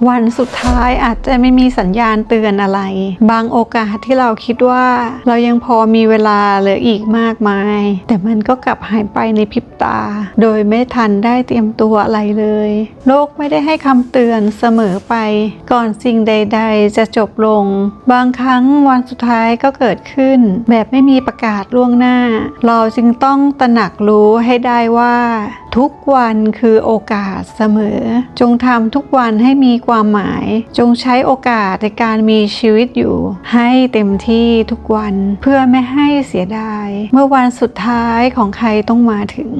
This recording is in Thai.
วันสุดท้ายอาจจะไม่มีสัญญาณเตือนอะไรบางโอกาสที่เราคิดว่าเรายังพอมีเวลาเหลืออีกมากมายแต่มันก็กลับหายไปในพริบตาโดยไม่ทันได้เตรียมตัวอะไรเลยโลกไม่ได้ให้คำเตือนเสมอไปก่อนสิ่งใดๆจะจบลงบางครั้งวันสุดท้ายก็เกิดขึ้นแบบไม่มีประกาศล่วงหน้าเราจึงต้องตระหนักรู้ให้ได้ว่าทุกวันคือโอกาสเสมอจงทำทุกวันให้มีความหมายจงใช้โอกาสในการมีชีวิตอยู่ให้เต็มที่ทุกวันเพื่อไม่ให้เสียดายเมื่อวันสุดท้ายของใครต้องมาถึง